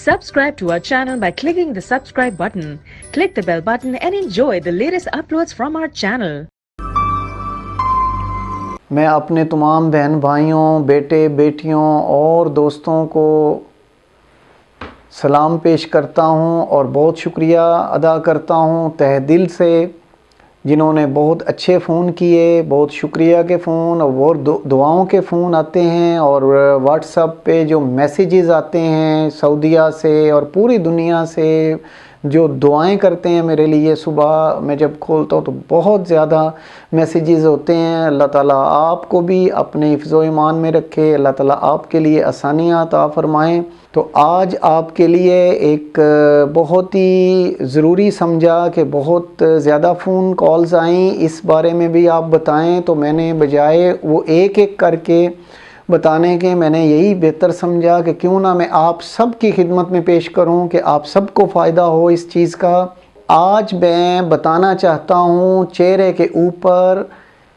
Subscribe to our channel by clicking the subscribe button. Click the bell button and enjoy the latest uploads from our channel. میں اپنے تمام بہن بھائیوں، بیٹے بیٹیوں اور دوستوں کو سلام پیش کرتا ہوں اور بہت شکریہ ادا کرتا ہوں تہہ دل سے، جنہوں نے بہت اچھے فون کیے، بہت شکریہ کے فون اور بہت دعاؤں کے فون آتے ہیں، اور واٹس ایپ پہ جو میسیجز آتے ہیں سعودیہ سے اور پوری دنیا سے جو دعائیں کرتے ہیں میرے لیے، صبح میں جب کھولتا ہوں تو بہت زیادہ میسیجز ہوتے ہیں۔ اللہ تعالیٰ آپ کو بھی اپنے حفظ و ایمان میں رکھے، اللہ تعالیٰ آپ کے لیے آسانیاں عطا فرمائیں۔ تو آج آپ کے لیے ایک بہت ہی ضروری سمجھا کہ بہت زیادہ فون کالز آئیں، اس بارے میں بھی آپ بتائیں، تو میں نے بجائے وہ ایک ایک کر کے بتانے کے میں نے یہی بہتر سمجھا کہ کیوں نہ میں آپ سب کی خدمت میں پیش کروں کہ آپ سب کو فائدہ ہو اس چیز کا۔ آج میں بتانا چاہتا ہوں چہرے کے اوپر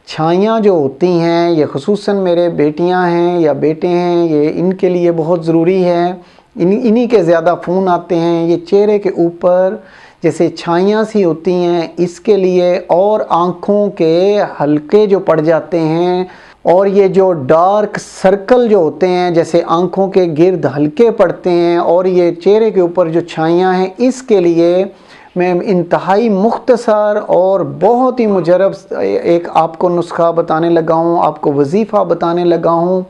چھائیاں جو ہوتی ہیں، یہ خصوصاً میرے بیٹیاں ہیں یا بیٹے ہیں، یہ ان کے لیے بہت ضروری ہے، انہی کے زیادہ فون آتے ہیں۔ یہ چہرے کے اوپر جیسے چھائیاں سی ہوتی ہیں، اس کے لیے، اور آنکھوں کے حلقے جو پڑ جاتے ہیں، اور یہ جو ڈارک سرکل جو ہوتے ہیں جیسے آنکھوں کے گرد حلقے پڑتے ہیں، اور یہ چہرے کے اوپر جو چھائیاں ہیں، اس کے لیے میں انتہائی مختصر اور بہت ہی مجرب ایک آپ کو نسخہ بتانے لگا ہوں، آپ کو وظیفہ بتانے لگا ہوں۔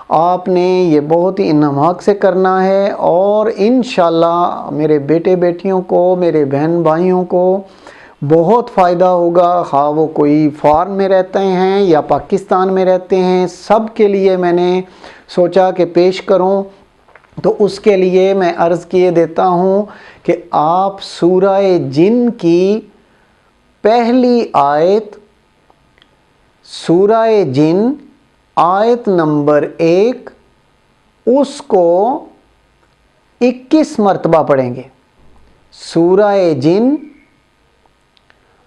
آپ نے یہ بہت ہی انہماک سے کرنا ہے، اور انشاءاللہ میرے بیٹے بیٹیوں کو، میرے بہن بھائیوں کو بہت فائدہ ہوگا، خواہ وہ کوئی فارن میں رہتے ہیں یا پاکستان میں رہتے ہیں، سب کے لیے میں نے سوچا کہ پیش کروں۔ تو اس کے لیے میں عرض کیے دیتا ہوں کہ آپ سورہ جن کی پہلی آیت، سورہ جن آیت نمبر 1، اس کو 21 مرتبہ پڑھیں گے۔ سورہ جن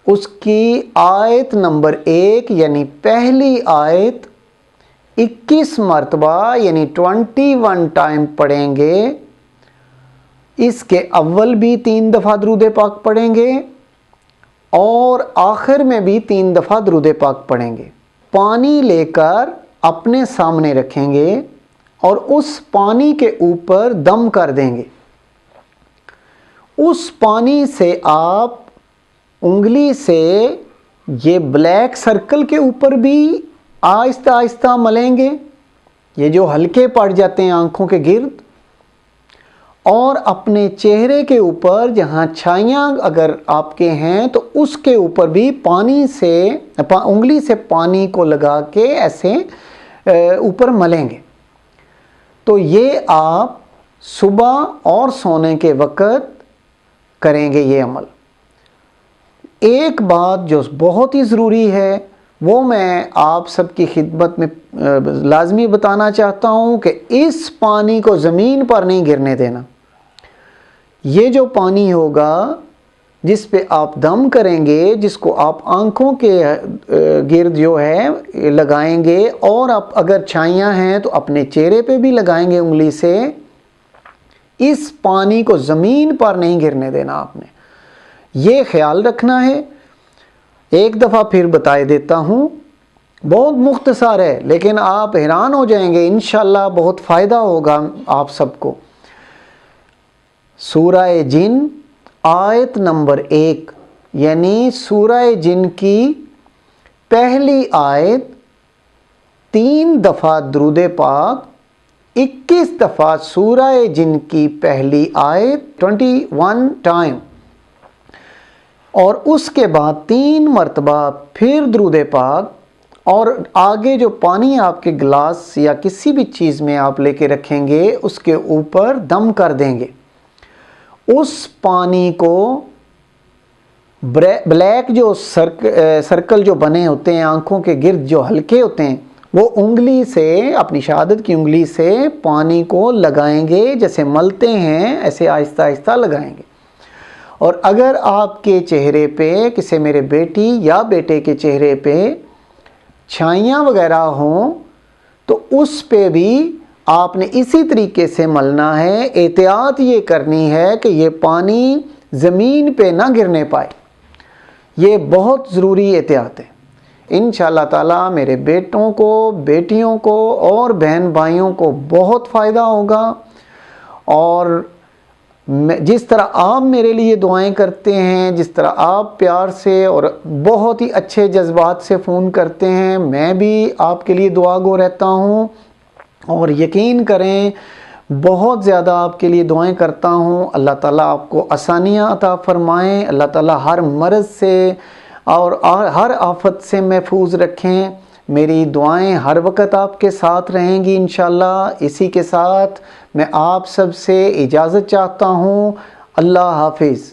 اس کی آیت نمبر 1 یعنی پہلی آیت 21 مرتبہ یعنی 21 ٹائم پڑھیں گے۔ اس کے اول بھی 3 دفعہ درود پاک پڑھیں گے اور آخر میں بھی 3 دفعہ درود پاک پڑھیں گے۔ پانی لے کر اپنے سامنے رکھیں گے اور اس پانی کے اوپر دم کر دیں گے۔ اس پانی سے آپ انگلی سے یہ بلیک سرکل کے اوپر بھی آہستہ آہستہ ملیں گے، یہ جو حلقے پڑ جاتے ہیں آنکھوں کے گرد، اور اپنے چہرے کے اوپر جہاں چھائیاں اگر آپ کے ہیں تو اس کے اوپر بھی پانی سے انگلی سے پانی کو لگا کے ایسے اوپر ملیں گے۔ تو یہ آپ صبح اور سونے کے وقت کریں گے یہ عمل۔ ایک بات جو بہت ہی ضروری ہے وہ میں آپ سب کی خدمت میں لازمی بتانا چاہتا ہوں کہ اس پانی کو زمین پر نہیں گرنے دینا۔ یہ جو پانی ہوگا جس پہ آپ دم کریں گے، جس کو آپ آنکھوں کے گرد جو ہے لگائیں گے، اور آپ اگر چھائیاں ہیں تو اپنے چہرے پہ بھی لگائیں گے انگلی سے، اس پانی کو زمین پر نہیں گرنے دینا آپ نے، یہ خیال رکھنا ہے۔ ایک دفعہ پھر بتائے دیتا ہوں، بہت مختصر ہے لیکن آپ حیران ہو جائیں گے، انشاءاللہ بہت فائدہ ہوگا آپ سب کو۔ سورہ جن آیت نمبر 1 یعنی سورہ جن کی پہلی آیت 3 دفعہ درود پاک، 21 دفعہ سورہ جن کی پہلی آیت 21 ٹائم، اور اس کے بعد 3 مرتبہ پھر درود پاک، اور آگے جو پانی آپ کے گلاس یا کسی بھی چیز میں آپ لے کے رکھیں گے اس کے اوپر دم کر دیں گے۔ اس پانی کو بلیک جو سرکل جو بنے ہوتے ہیں آنکھوں کے گرد جو حلقے ہوتے ہیں، وہ انگلی سے، اپنی شہادت کی انگلی سے پانی کو لگائیں گے، جیسے ملتے ہیں ایسے آہستہ آہستہ لگائیں گے۔ اور اگر آپ کے چہرے پہ، کسی میرے بیٹی یا بیٹے کے چہرے پہ چھائیاں وغیرہ ہوں تو اس پہ بھی آپ نے اسی طریقے سے ملنا ہے. احتیاط یہ کرنی ہے کہ یہ پانی زمین پہ نہ گرنے پائے. یہ بہت ضروری احتیاط ہے. انشاءاللہ تعالیٰ میرے بیٹوں کو، بیٹیوں کو اور بہن بھائیوں کو بہت فائدہ ہوگا. اور جس طرح آپ میرے لیے دعائیں کرتے ہیں، جس طرح آپ پیار سے اور بہت ہی اچھے جذبات سے فون کرتے ہیں، میں بھی آپ کے لیے دعا گو رہتا ہوں. اور یقین کریں بہت زیادہ آپ کے لیے دعائیں کرتا ہوں. اللہ تعالیٰ آپ کو آسانیاں عطا فرمائیں. اللہ تعالیٰ ہر مرض سے اور ہر آفت سے محفوظ رکھیں. میری دعائیں ہر وقت آپ کے ساتھ رہیں گی انشاءاللہ. اسی کے ساتھ میں آپ سب سے اجازت چاہتا ہوں. اللہ حافظ.